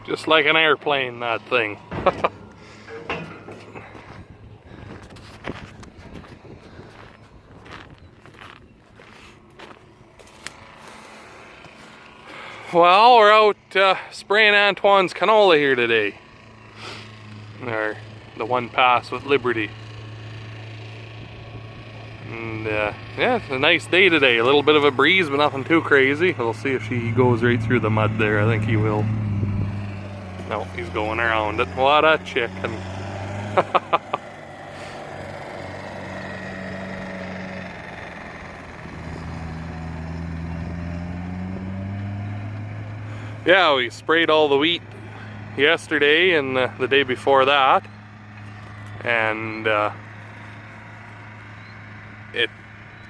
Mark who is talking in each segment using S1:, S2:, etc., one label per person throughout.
S1: Just like an airplane, that thing. Well, we're out spraying Antoine's canola here today. Or the one pass with Liberty. And yeah, it's a nice day today. A little bit of a breeze, but nothing too crazy. We'll see if he goes right through the mud there. I think he will. No, he's going around it. What a chicken. Yeah, we sprayed all the wheat yesterday and the day before that. And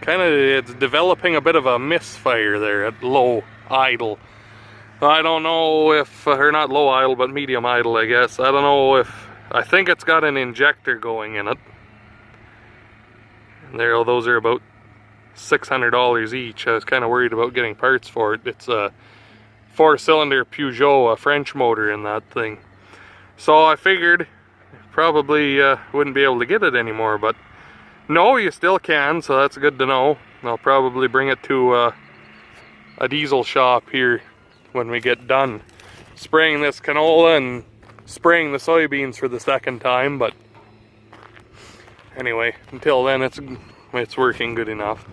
S1: it's developing a bit of a misfire there at low idle. I don't know if, or not low idle, but medium idle, I guess. I don't know if, I think it's got an injector going in it. There, those are about $600 each. I was kind of worried about getting parts for it. It's a 4-cylinder Peugeot, a French motor in that thing. So I figured probably wouldn't be able to get it anymore, but no, you still can, so that's good to know. I'll probably bring it to a diesel shop here when we get done spraying this canola and spraying the soybeans for the second time. But anyway, until then it's working good enough.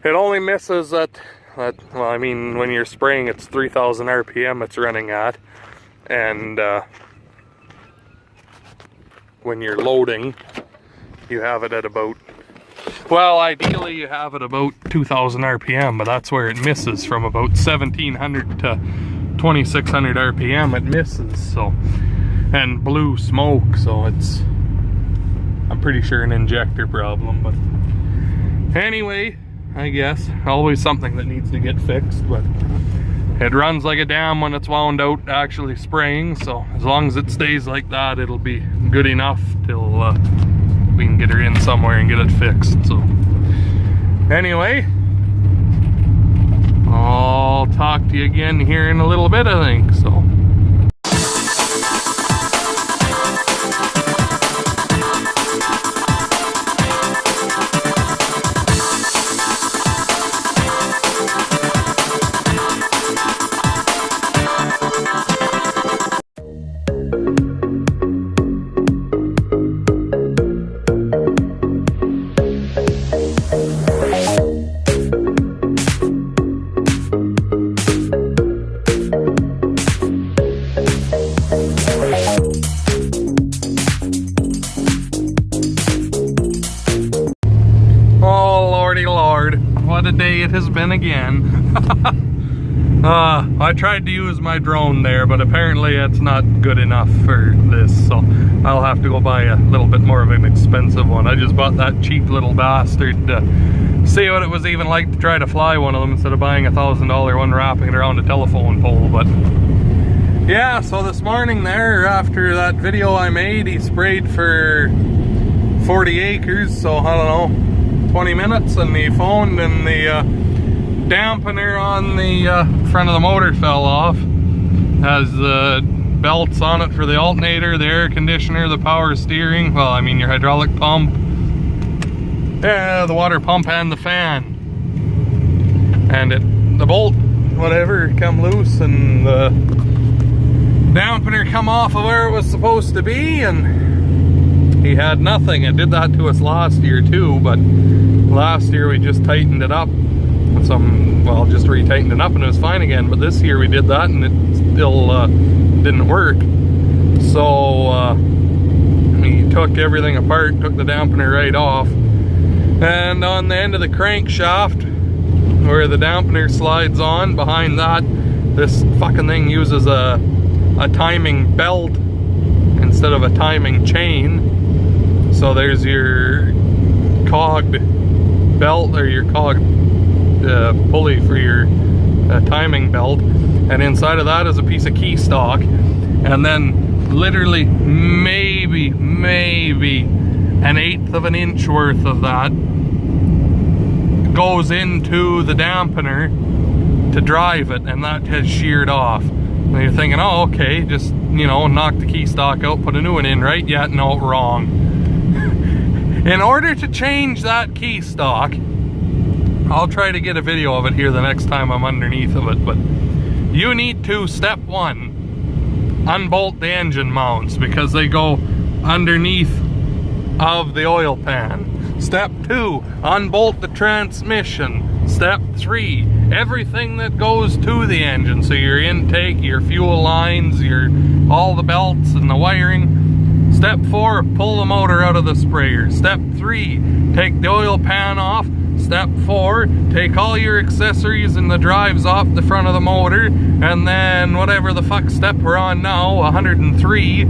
S1: It only misses at well, I mean, when you're spraying, it's 3,000 RPM it's running at, and when you're loading, you have it at about, well, ideally you have it about 2,000 RPM, but that's where it misses. From about 1,700 to 2,600 RPM it misses. So, and blue smoke, so it's, I'm pretty sure, an injector problem. But anyway, I guess always something that needs to get fixed, but it runs like a dam when it's wound out actually spraying, so as long as it stays like that, it'll be good enough till we can get her in somewhere and get it fixed. So anyway, I'll talk to you again here in a little bit, I think. So what a day it has been again. I tried to use my drone there, but apparently it's not good enough for this, so I'll have to go buy a little bit more of an expensive one. I just bought that cheap little bastard to see what it was even like to try to fly one of them instead of buying $1,000 one, wrapping it around a telephone pole. But yeah, so this morning there, after that video I made, he sprayed for 40 acres, so I don't know, 20 minutes, and the phone and the dampener on the front of the motor fell off. Has the belts on it for the alternator, the air conditioner, the power steering, well, I mean your hydraulic pump, the water pump, and the fan. And the bolt, whatever, come loose, and the dampener come off of where it was supposed to be, and he had nothing. It did that to us last year too, but last year we just tightened it up with some, well, just re-tightened it up and it was fine again. But this year we did that and it still didn't work. So he took everything apart, took the dampener right off, and on the end of the crankshaft where the dampener slides on, behind that, this fucking thing uses a timing belt instead of a timing chain. So there's your cogged belt, or your cogged pulley for your timing belt, and inside of that is a piece of key stock, and then literally maybe an eighth of an inch worth of that goes into the dampener to drive it, and that has sheared off. And you're thinking, oh, okay, just, you know, knock the key stock out, put a new one in, right? Yeah, no, wrong. In order to change that key stock, I'll try to get a video of it here the next time I'm underneath of it, but you need to, step one, unbolt the engine mounts because they go underneath of the oil pan. Step two, unbolt the transmission. Step three, everything that goes to the engine, so your intake, your fuel lines, all the belts and the wiring. Step four, pull the motor out of the sprayer. Step three, take the oil pan off. Step four, take all your accessories and the drives off the front of the motor, and then whatever the fuck step we're on now, 103,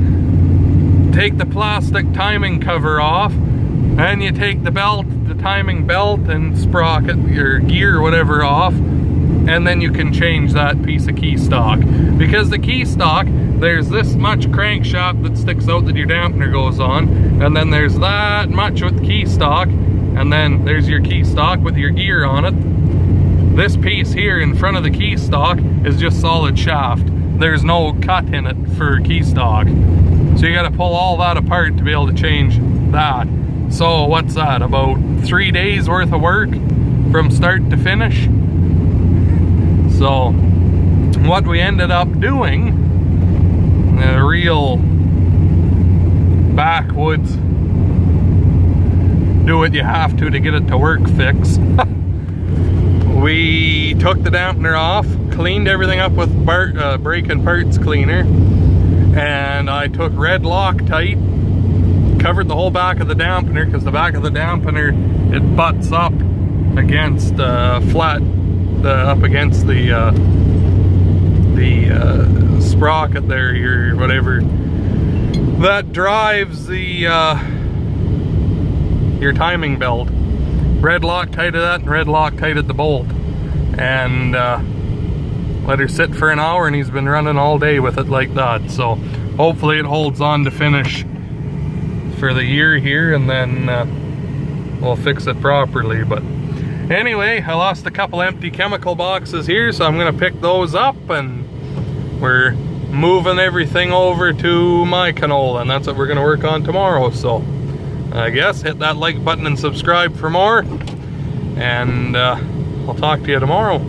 S1: take the plastic timing cover off, and you take the belt, the timing belt and sprocket, your gear, whatever, off, and then you can change that piece of key stock. Because the key stock, there's this much crankshaft that sticks out that your dampener goes on, and then there's that much with key stock, and then there's your key stock with your gear on it. This piece here in front of the key stock is just solid shaft. There's no cut in it for key stock. So you gotta pull all that apart to be able to change that. So what's that, about 3 days worth of work from start to finish? So what we ended up doing, a real backwoods, do what you have to get it to work fix. We took the dampener off, cleaned everything up with brake and parts cleaner, and I took red Loctite, covered the whole back of the dampener, because the back of the dampener, it butts up against flat, up against the sprocket there, your whatever that drives the your timing belt. Red Loctited that and red Loctited the bolt, and let her sit for an hour, and he's been running all day with it like that. So hopefully it holds on to finish for the year here, and then we'll fix it properly. But anyway, I lost a couple empty chemical boxes here, so I'm gonna pick those up, and we're moving everything over to my canola, and that's what we're gonna work on tomorrow. So I guess hit that like button and subscribe for more, and I'll talk to you tomorrow.